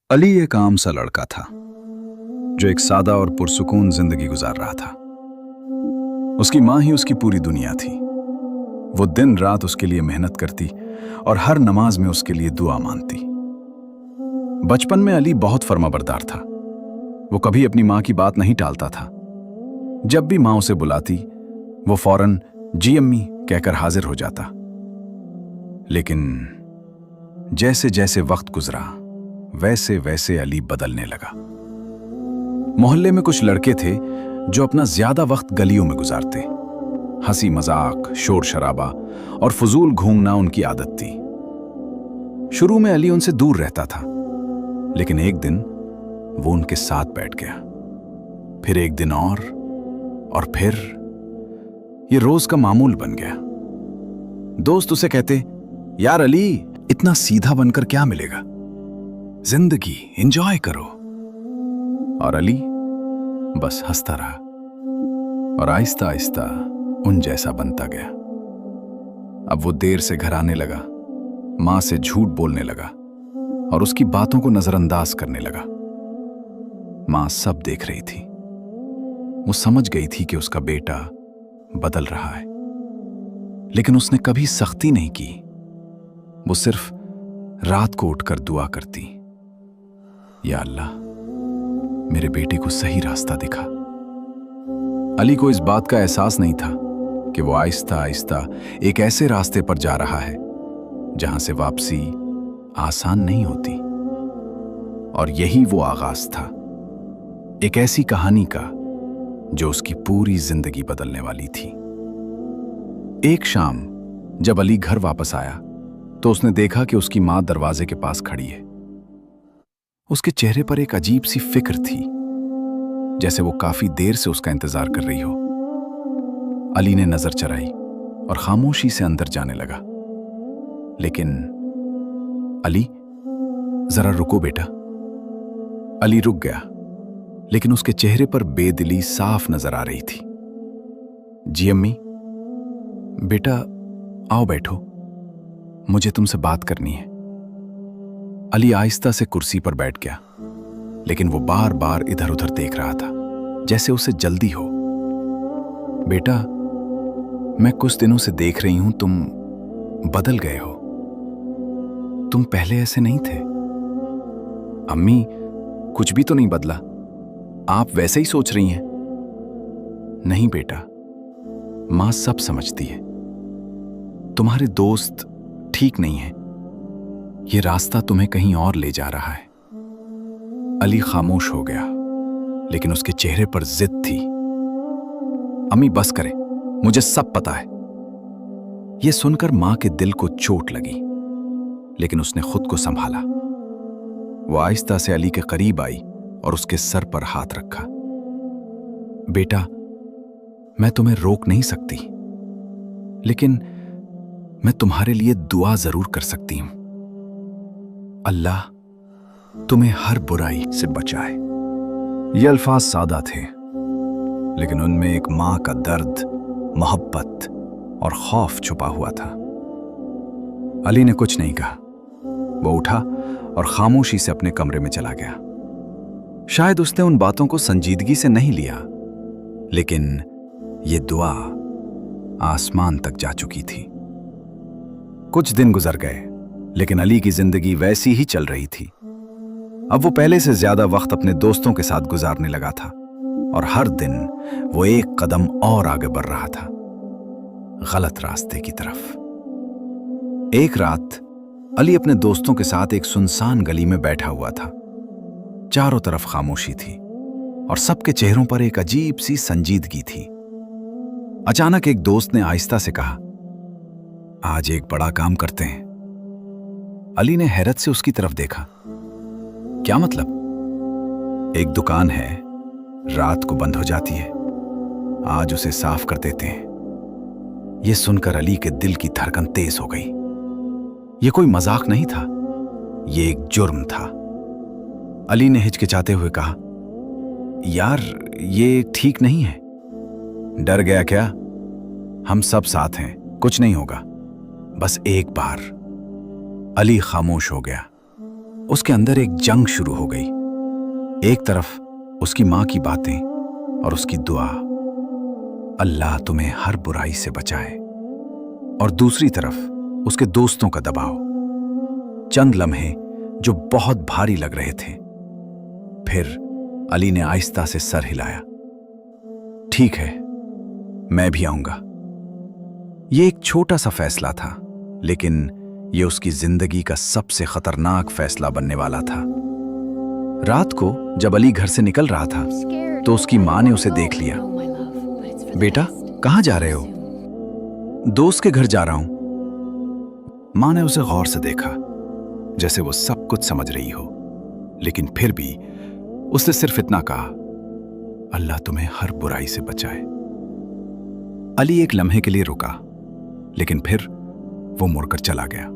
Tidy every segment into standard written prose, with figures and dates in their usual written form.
अली एक आम सा लड़का था जो एक सादा और पुरसुकून जिंदगी गुजार रहा था। उसकी माँ ही उसकी पूरी दुनिया थी। वो दिन रात उसके लिए मेहनत करती और हर नमाज में उसके लिए दुआ मांगती। बचपन में अली बहुत फर्माबरदार था। वो कभी अपनी माँ की बात नहीं टालता था। जब भी माँ उसे बुलाती वो फौरन जी अम्मी कहकर हाजिर हो जाता। लेकिन जैसे जैसे वक्त गुजरा वैसे वैसे अली बदलने लगा। मोहल्ले में कुछ लड़के थे जो अपना ज्यादा वक्त गलियों में गुजारते। हंसी मजाक, शोर शराबा और फजूल घूमना उनकी आदत थी। शुरू में अली उनसे दूर रहता था, लेकिन एक दिन वो उनके साथ बैठ गया। फिर एक दिन और फिर ये रोज का मामूल बन गया। दोस्त उसे कहते, यार अली, इतना सीधा बनकर क्या मिलेगा, जिंदगी एंजॉय करो। और अली बस हंसता रहा और आहिस्ता आहिस्ता उन जैसा बनता गया। अब वो देर से घर आने लगा, मां से झूठ बोलने लगा और उसकी बातों को नजरअंदाज करने लगा। मां सब देख रही थी। वो समझ गई थी कि उसका बेटा बदल रहा है, लेकिन उसने कभी सख्ती नहीं की। वो सिर्फ रात को उठकर दुआ करती, या अल्लाह, मेरे बेटे को सही रास्ता दिखा। अली को इस बात का एहसास नहीं था कि वो आहिस्ता आहिस्ता एक ऐसे रास्ते पर जा रहा है जहां से वापसी आसान नहीं होती। और यही वो आगाज था, एक ऐसी कहानी का जो उसकी पूरी जिंदगी बदलने वाली थी। एक शाम जब अली घर वापस आया तो उसने देखा कि उसकी मां दरवाजे के पास खड़ी है। उसके चेहरे पर एक अजीब सी फिक्र थी, जैसे वो काफी देर से उसका इंतजार कर रही हो। अली ने नजर चराई और खामोशी से अंदर जाने लगा। लेकिन अली, जरा रुको बेटा। अली रुक गया, लेकिन उसके चेहरे पर बेदिली साफ नजर आ रही थी। जी अम्मी, बेटा आओ बैठो, मुझे तुमसे बात करनी है। अली आहिस्ता से कुर्सी पर बैठ गया, लेकिन वो बार बार इधर उधर देख रहा था, जैसे उसे जल्दी हो। बेटा, मैं कुछ दिनों से देख रही हूं तुम बदल गए हो। तुम पहले ऐसे नहीं थे। अम्मी, कुछ भी तो नहीं बदला, आप वैसे ही सोच रही हैं। नहीं बेटा, मां सब समझती है। तुम्हारे दोस्त ठीक नहीं है, ये रास्ता तुम्हें कहीं और ले जा रहा है। अली खामोश हो गया, लेकिन उसके चेहरे पर जिद थी। अम्मी बस करें, मुझे सब पता है। यह सुनकर मां के दिल को चोट लगी, लेकिन उसने खुद को संभाला। वो आहिस्ता से अली के करीब आई और उसके सर पर हाथ रखा। बेटा, मैं तुम्हें रोक नहीं सकती, लेकिन मैं तुम्हारे लिए दुआ जरूर कर सकती हूं। अल्लाह तुम्हें हर बुराई से बचाए। ये अल्फाज सादा थे, लेकिन उनमें एक मां का दर्द, मोहब्बत और खौफ छुपा हुआ था। अली ने कुछ नहीं कहा। वो उठा और खामोशी से अपने कमरे में चला गया। शायद उसने उन बातों को संजीदगी से नहीं लिया, लेकिन ये दुआ आसमान तक जा चुकी थी। कुछ दिन गुजर गए, लेकिन अली की जिंदगी वैसी ही चल रही थी। अब वो पहले से ज्यादा वक्त अपने दोस्तों के साथ गुजारने लगा था और हर दिन वो एक कदम और आगे बढ़ रहा था, गलत रास्ते की तरफ। एक रात अली अपने दोस्तों के साथ एक सुनसान गली में बैठा हुआ था। चारों तरफ खामोशी थी और सबके चेहरों पर एक अजीब सी संजीदगी थी। अचानक एक दोस्त ने आहिस्ता से कहा, आज एक बड़ा काम करते हैं। अली ने हैरत से उसकी तरफ देखा। क्या मतलब? एक दुकान है, रात को बंद हो जाती है, आज उसे साफ कर देते हैं। यह सुनकर अली के दिल की धड़कन तेज हो गई। यह कोई मजाक नहीं था, यह एक जुर्म था। अली ने हिचकिचाते हुए कहा, यार ये ठीक नहीं है। डर गया क्या? हम सब साथ हैं, कुछ नहीं होगा, बस एक बार। अली खामोश हो गया। उसके अंदर एक जंग शुरू हो गई। एक तरफ उसकी माँ की बातें और उसकी दुआ, अल्लाह तुम्हें हर बुराई से बचाए, और दूसरी तरफ उसके दोस्तों का दबाव। चंद लम्हे जो बहुत भारी लग रहे थे। फिर अली ने आहिस्ता से सर हिलाया। ठीक है, मैं भी आऊंगा। ये एक छोटा सा फैसला था, लेकिन ये उसकी जिंदगी का सबसे खतरनाक फैसला बनने वाला था। रात को जब अली घर से निकल रहा था तो उसकी माँ ने उसे देख लिया। बेटा, कहाँ जा रहे हो? दोस्त के घर जा रहा हूं। माँ ने उसे गौर से देखा, जैसे वो सब कुछ समझ रही हो, लेकिन फिर भी उसने सिर्फ इतना कहा, अल्लाह तुम्हें हर बुराई से बचाए। अली एक लम्हे के लिए रुका, लेकिन फिर वो मुड़कर चला गया।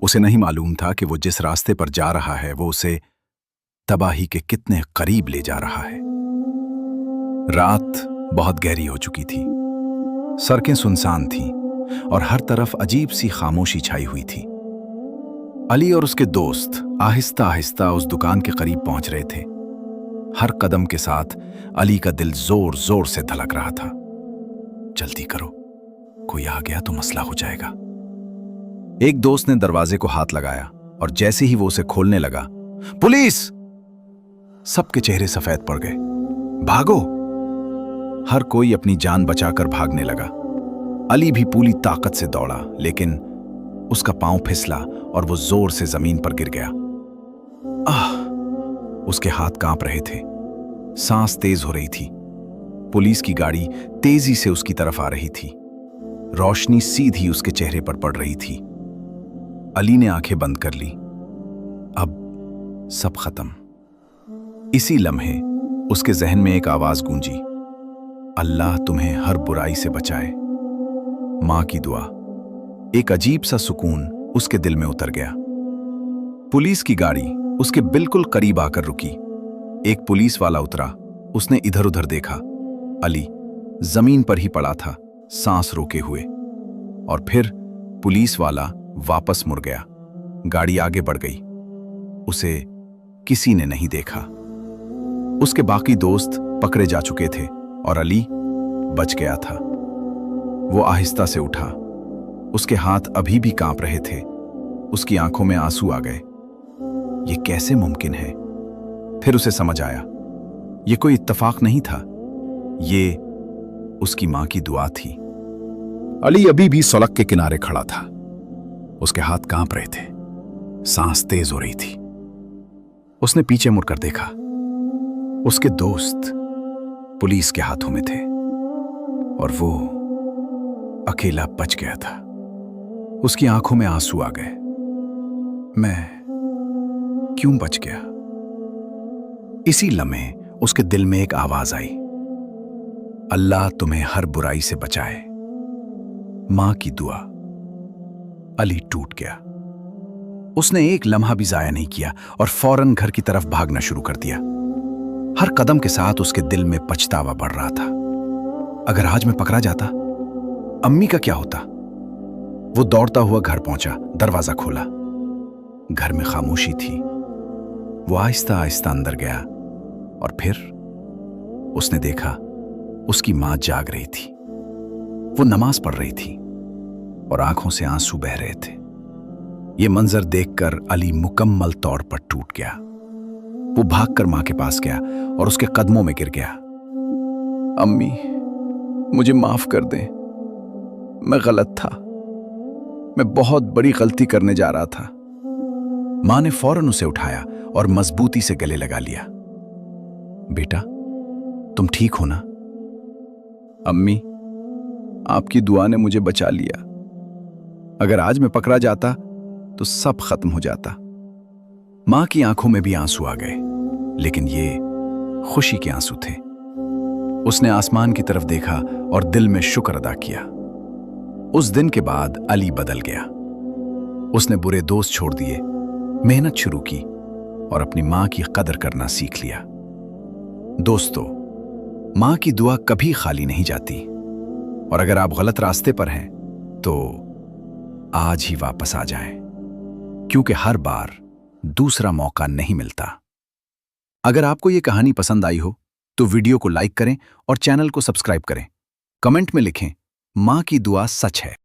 उसे नहीं मालूम था कि वो जिस रास्ते पर जा रहा है वो उसे तबाही के कितने करीब ले जा रहा है। रात बहुत गहरी हो चुकी थी। सड़कें सुनसान थीं और हर तरफ अजीब सी खामोशी छाई हुई थी। अली और उसके दोस्त आहिस्ता आहिस्ता उस दुकान के करीब पहुंच रहे थे। हर कदम के साथ अली का दिल जोर जोर से धड़क रहा था। जल्दी करो, कोई आ गया तो मसला हो जाएगा। एक दोस्त ने दरवाजे को हाथ लगाया और जैसे ही वो उसे खोलने लगा, पुलिस! सबके चेहरे सफेद पड़ गए। भागो! हर कोई अपनी जान बचाकर भागने लगा। अली भी पूरी ताकत से दौड़ा, लेकिन उसका पांव फिसला और वो जोर से जमीन पर गिर गया। उसके हाथ कांप रहे थे, सांस तेज हो रही थी। पुलिस की गाड़ी तेजी से उसकी तरफ आ रही थी। रोशनी सीधी उसके चेहरे पर पड़ रही थी। अली ने आंखें बंद कर ली। अब सब खत्म। इसी लम्हे उसके जहन में एक आवाज गूंजी, अल्लाह तुम्हें हर बुराई से बचाए। मां की दुआ। एक अजीब सा सुकून उसके दिल में उतर गया। पुलिस की गाड़ी उसके बिल्कुल करीब आकर रुकी। एक पुलिस वाला उतरा। उसने इधर उधर देखा। अली जमीन पर ही पड़ा था, सांस रोके हुए। और फिर पुलिस वाला वापस मुड़ गया। गाड़ी आगे बढ़ गई। उसे किसी ने नहीं देखा। उसके बाकी दोस्त पकड़े जा चुके थे और अली बच गया था। वो आहिस्ता से उठा। उसके हाथ अभी भी कांप रहे थे। उसकी आंखों में आंसू आ गए। ये कैसे मुमकिन है? फिर उसे समझ आया, ये कोई इत्तेफाक नहीं था, ये उसकी मां की दुआ थी। अली अभी भी सड़क के किनारे खड़ा था। उसके हाथ कांप रहे थे, सांस तेज हो रही थी। उसने पीछे मुड़कर देखा। उसके दोस्त पुलिस के हाथों में थे और वो अकेला बच गया था। उसकी आंखों में आंसू आ गए। मैं क्यों बच गया? इसी लम्हे उसके दिल में एक आवाज आई, अल्लाह तुम्हें हर बुराई से बचाए। मां की दुआ। अली टूट गया। उसने एक लम्हा भी जाया नहीं किया और फौरन घर की तरफ भागना शुरू कर दिया। हर कदम के साथ उसके दिल में पछतावा बढ़ रहा था। अगर आज मैं पकड़ा जाता, अम्मी का क्या होता? वो दौड़ता हुआ घर पहुंचा, दरवाजा खोला। घर में खामोशी थी। वो आहिस्ता आहिस्ता अंदर गया और फिर उसने देखा उसकी मां जाग रही थी। वो नमाज पढ़ रही थी और आंखों से आंसू बह रहे थे। ये मंजर देखकर अली मुकम्मल तौर पर टूट गया। वो भागकर मां के पास गया और उसके कदमों में गिर गया। अम्मी, मुझे माफ कर दें, मैं गलत था, मैं बहुत बड़ी गलती करने जा रहा था। मां ने फौरन उसे उठाया और मजबूती से गले लगा लिया। बेटा, तुम ठीक हो ना? अम्मी, आपकी दुआ ने मुझे बचा लिया। अगर आज मैं पकड़ा जाता तो सब खत्म हो जाता। मां की आंखों में भी आंसू आ गए, लेकिन ये खुशी के आंसू थे। उसने आसमान की तरफ देखा और दिल में शुक्र अदा किया। उस दिन के बाद अली बदल गया। उसने बुरे दोस्त छोड़ दिए, मेहनत शुरू की और अपनी मां की कदर करना सीख लिया। दोस्तों, मां की दुआ कभी खाली नहीं जाती, और अगर आप गलत रास्ते पर हैं तो आज ही वापस आ जाएं, क्योंकि हर बार दूसरा मौका नहीं मिलता। अगर आपको ये कहानी पसंद आई हो तो वीडियो को लाइक करें और चैनल को सब्सक्राइब करें। कमेंट में लिखें, माँ की दुआ सच है।